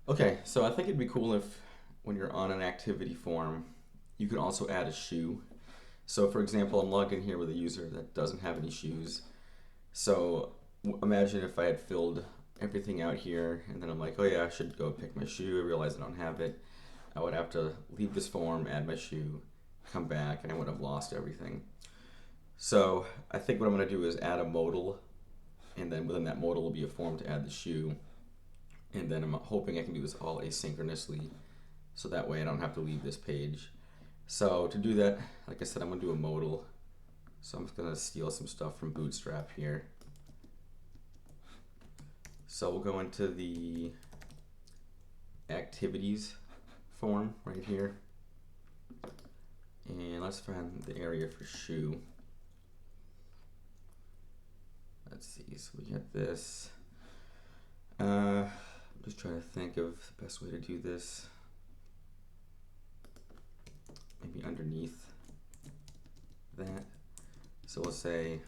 Okay, so I think it'd be cool if when you're on an activity form, you can also add a shoe. So for example, I'm logged in here with a user that doesn't have any shoes. So imagine if I had filled everything out here and then I'm like, oh yeah, I should go pick my shoe. I realize I don't have it. I would have to leave this form, add my shoe, come back, and I would have lost everything. So I think what I'm going to do is add a modal, and then within that modal will be a form to add the shoe. And then I'm hoping I can do this all asynchronously, so that way I don't have to leave this page. So to do that, like I said, I'm going to do a modal. So I'm just going to steal some stuff from Bootstrap here. So we'll go into the activities form right here. And let's find the area for shoe. Let's see, so we get this. I'm just trying to think of the best way to do this. Maybe underneath that. So we'll say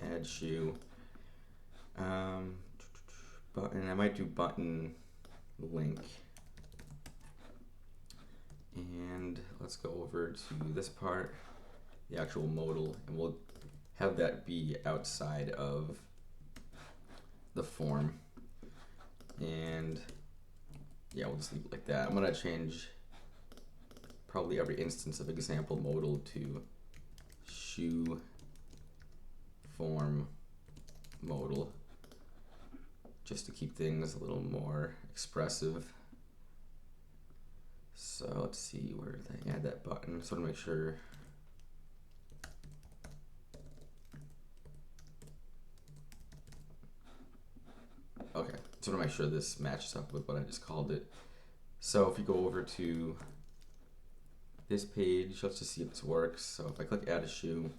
add shoe. Button, I might do button link. And let's go over to this part, the actual modal, and we'll have that be outside of the form. And yeah, we'll just leave it like that. I'm gonna change probably every instance of example modal to shoe form modal, just to keep things a little more expressive. So let's see, where did I add that button? So to make sure. Okay, so to make sure this matches up with what I just called it. So if you go over to this page, let's just see if this works. So if I click add a shoe,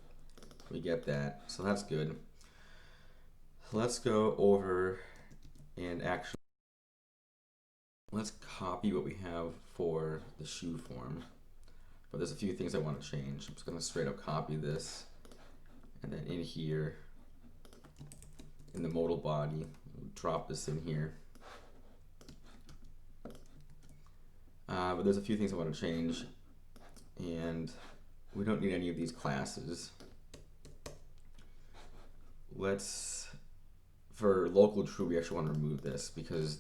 we get that. So that's good. Let's go over and actually let's copy what we have for the shoe form. But there's a few things I want to change. I'm just going to straight up copy this, and then in here, in the modal body, drop this in here. But there's a few things I want to change, and we don't need any of these classes. For local true, we actually want to remove this because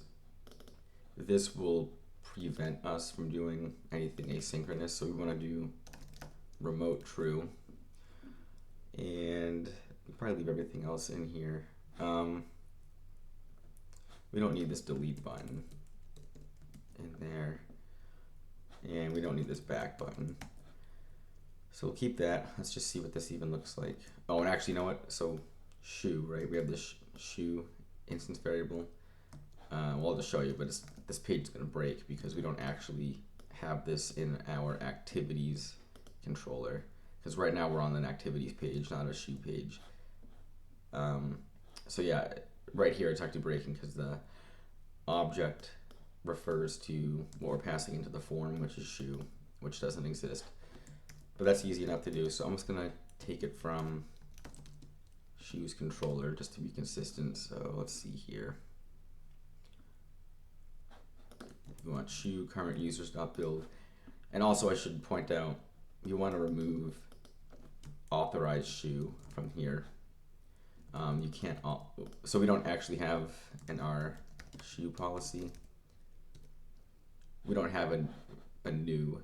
this will prevent us from doing anything asynchronous. So we want to do remote true, and we'll probably leave everything else in here. We don't need this delete button in there, and we don't need this back button. So we'll keep that. Let's just see what this even looks like. Oh, and actually, you know what? So shoe, right? We have this shoe instance variable. Well, I'll just show you, but this page is going to break because we don't actually have this in our activities controller. Because right now we're on an activities page, not a shoe page. So yeah, right here it's actually breaking because the object refers to what we're passing into the form, which is shoe, which doesn't exist. But that's easy enough to do. So I'm just going to take it from shoes controller just to be consistent. So let's see here. We want shoe current users.build. And also I should point out, you want to remove authorized shoe from here. You can't, so we don't actually have in our shoe policy, we don't have a new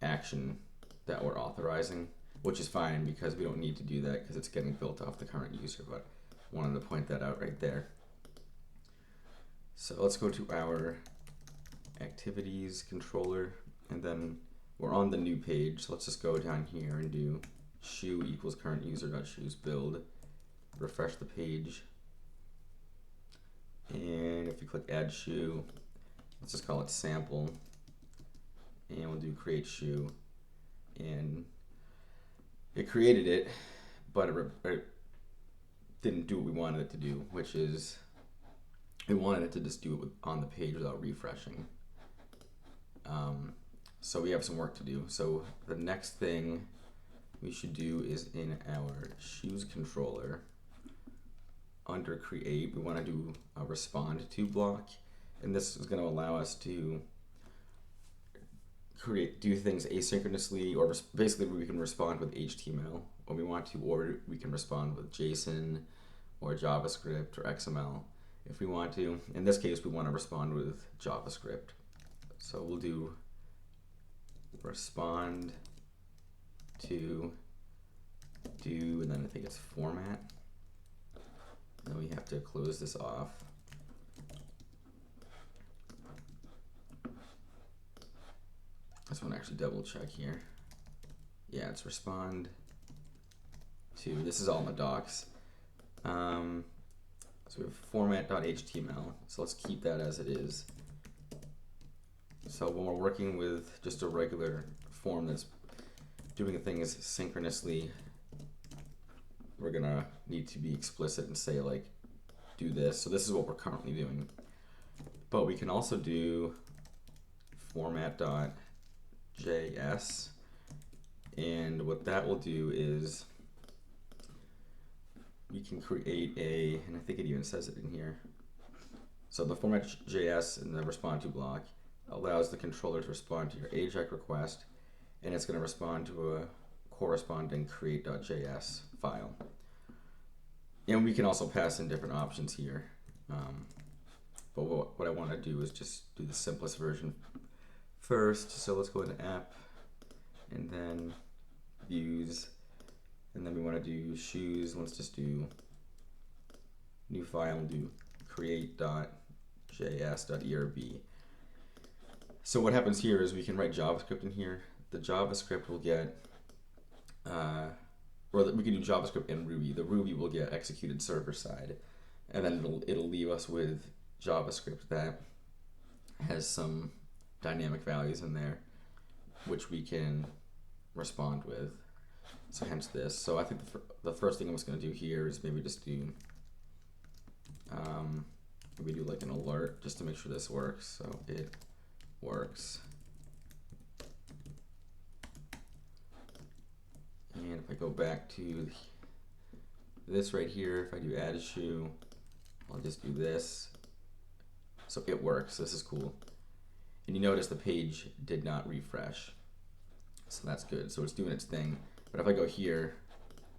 action that we're authorizing, which is fine because we don't need to do that because it's getting built off the current user, but wanted to point that out right there. So let's go to our activities controller, and then we're on the new page. So let's just go down here and do shoe equals current user.shoes build, refresh the page, and if you click add shoe, let's just call it sample, and we'll do create shoe, and it created it, but it didn't do what we wanted it to do, which is we wanted it to just do it on the page without refreshing. So we have some work to do. So the next thing we should do is in our shoes controller under create, we want to do a respond to block, and this is going to allow us to do things asynchronously, or basically we can respond with HTML when we want to, or we can respond with JSON or JavaScript or XML if we want to. In this case, we want to respond with JavaScript. So we'll do respond to do, and then I think it's format. Then we have to close this off. I just want to actually double check here. Yeah, it's respond to, this is all in the docs. So we have format.html, so let's keep that as it is. So when we're working with just a regular form that's doing things synchronously, we're gonna need to be explicit and say like, do this. So this is what we're currently doing. But we can also do format.js, and what that will do is we can create a, and I think it even says it in here. So the format.js and the respond to block allows the controller to respond to your AJAX request, and it's going to respond to a corresponding create.js file. And we can also pass in different options here. But what I want to do is just do the simplest version first. So let's go into app and then views, and then we want to do shoes. Let's just do new file, we'll do create.js.erb. So what happens here is we can write JavaScript in here. The JavaScript will get, or we can do JavaScript and Ruby. The Ruby will get executed server side, and then it'll leave us with JavaScript that has some dynamic values in there, which we can respond with. So hence this. So I think the first thing I'm just going to do here is maybe just do, maybe do like an alert just to make sure this works. So it works. And if I go back to this right here, if I do add a shoe, I'll just do this. So it works. This is cool. And you notice the page did not refresh. So that's good. So it's doing its thing. But if I go here,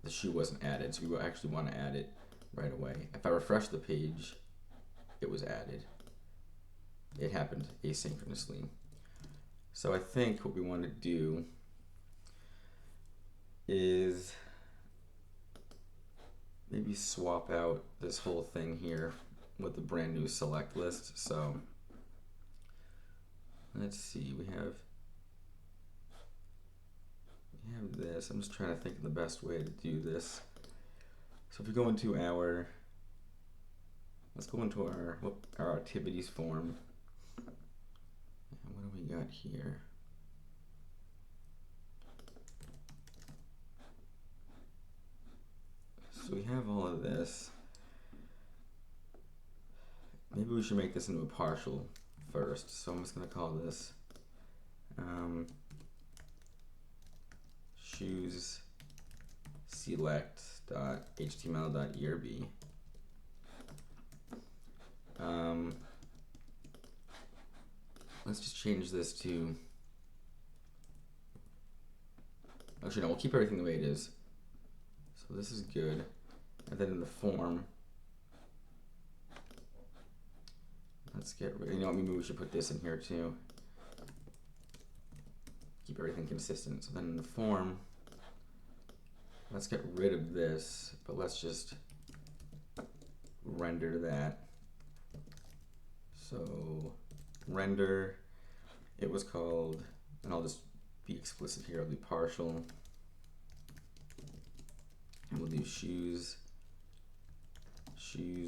the shoe wasn't added. So we actually want to add it right away. If I refresh the page, it was added. It happened asynchronously. So I think what we want to do is maybe swap out this whole thing here with the brand new select list. So let's see, we have this. I'm just trying to think of the best way to do this. So if we go into our, let's go into our activities form. And what do we got here? So we have all of this. Maybe we should make this into a partial first. So I'm just going to call this shoes select.html.erb. Let's just change this to, actually no, we'll keep everything the way it is. So this is good. And then in the form, let's get rid, you know what, maybe we should put this in here too. Keep everything consistent. So then in the form, let's get rid of this, but let's just render that. So render, it was called, and I'll just be explicit here, I'll do partial. And we'll do shoes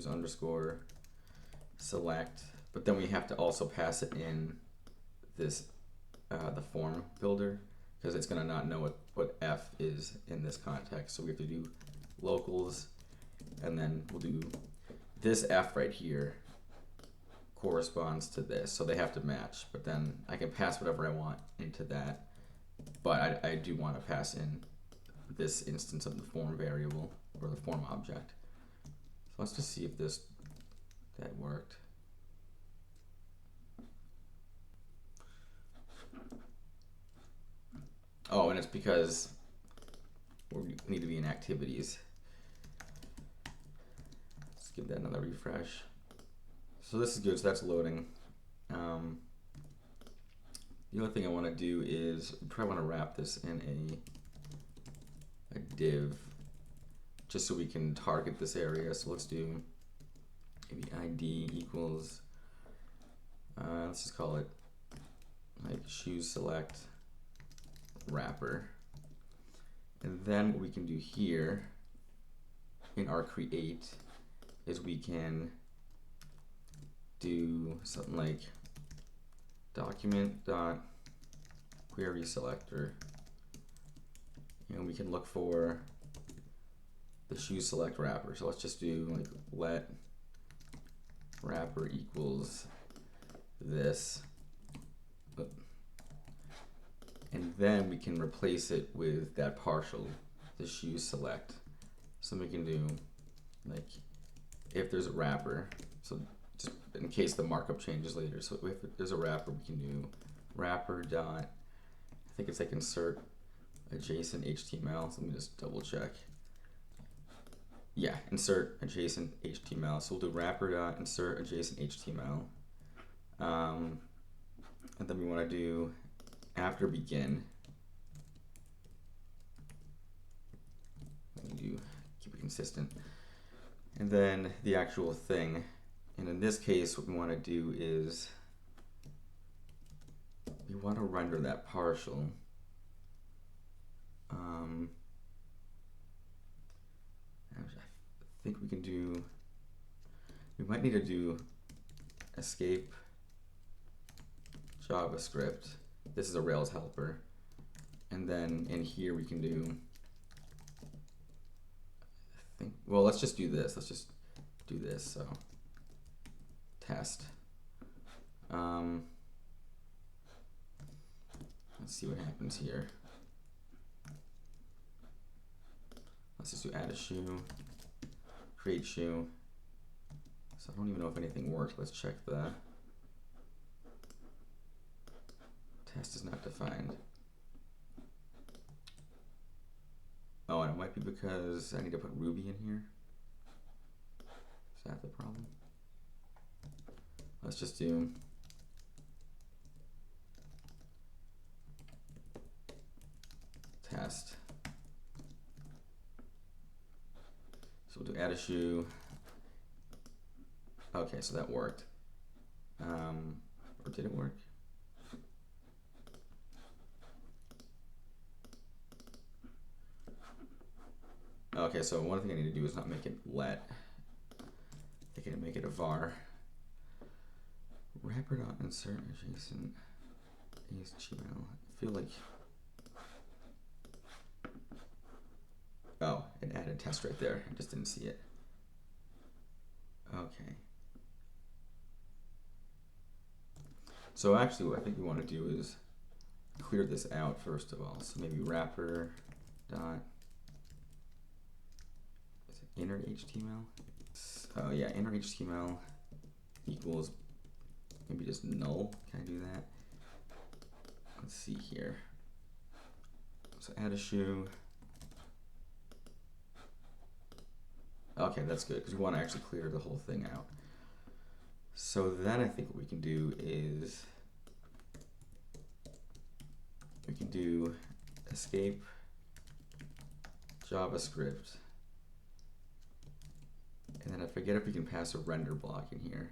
underscore select, but then we have to also pass it in this the form builder, because it's gonna not know what F is in this context. So we have to do locals, and then we'll do this F right here corresponds to this, so they have to match, but then I can pass whatever I want into that, but I do want to pass in this instance of the form variable or the form object. let's just see if that worked. Oh, and it's because we need to be in activities. Let's give that another refresh. So this is good, so that's loading. The other thing I want to do is probably want to wrap this in a div, just so we can target this area. So let's do maybe ID equals, let's just call it like shoes select wrapper. And then what we can do here in our create is we can do something like document dot query selector, and we can look for the shoe select wrapper. So let's just do like let wrapper equals this, and then we can replace it with that partial, the shoe select. So we can do like if there's a wrapper, so just in case the markup changes later. So if there's a wrapper, we can do wrapper dot, I think it's like insert adjacent HTML. So let me just double check. Yeah, insert adjacent HTML. So we'll do wrapper dot insert adjacent HTML. And then we want to do after begin. Keep it consistent. And then the actual thing. And in this case, what we want to do is we want to render that partial. I think we can do, we might need to do escape JavaScript. This is a Rails helper. And then in here we can do, I think, well, let's just do this. Let's just do this. So test. Let's see what happens here. Let's just do add a shoe, create shoe. So I don't even know if anything worked. Let's check the test is not defined. Oh, and it might be because I need to put Ruby in here. Is that the problem? Let's just do test. So we'll do add a shoe. Okay, so that worked. Or did it work? Okay, so one thing I need to do is not make it let. I think I can make it a var. Wrapper dot insert adjacent HTML. I feel like, oh, it added test right there. I just didn't see it. Okay. So actually what I think we want to do is clear this out first of all. So maybe wrapper dot, is it inner HTML? Oh yeah, inner HTML equals maybe just null. Can I do that? Let's see here. So add a shoe. Okay, that's good because we want to actually clear the whole thing out. So then I think what we can do is we can do escape JavaScript. And then I forget if we can pass a render block in here.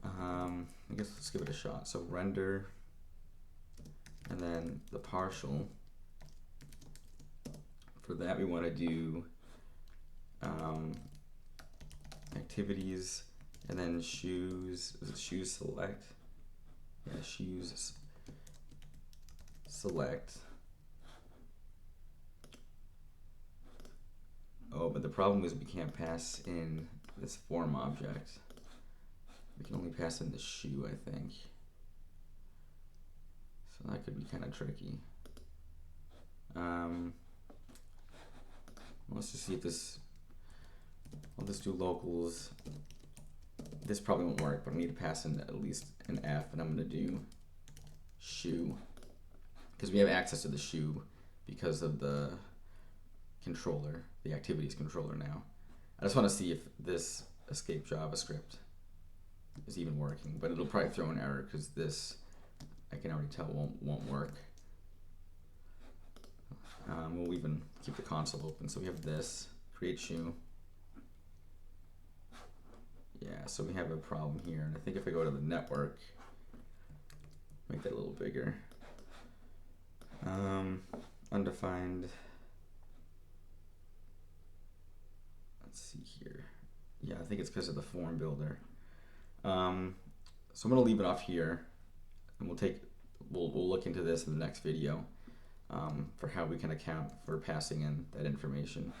I guess let's give it a shot. So render, and then the partial. For that we want to do activities, and then shoes. Is it shoes select? Yeah, shoes select. Oh, but the problem is we can't pass in this form object. We can only pass in the shoe, I think. So that could be kind of tricky. Let's just see if this I'll just do locals. This probably won't work, but I need to pass in at least an F, and I'm going to do shoe, because we have access to the shoe because of the controller, the activities controller now. I just want to see if this escape JavaScript is even working, but it'll probably throw an error because this, I can already tell, won't work. We'll even keep the console open. So we have this, create shoe. Yeah, so we have a problem here, and I think if I go to the network, make that a little bigger. Undefined. Let's see here. Yeah, I think it's because of the form builder. So I'm gonna leave it off here, and we'll look into this in the next video for how we can account for passing in that information.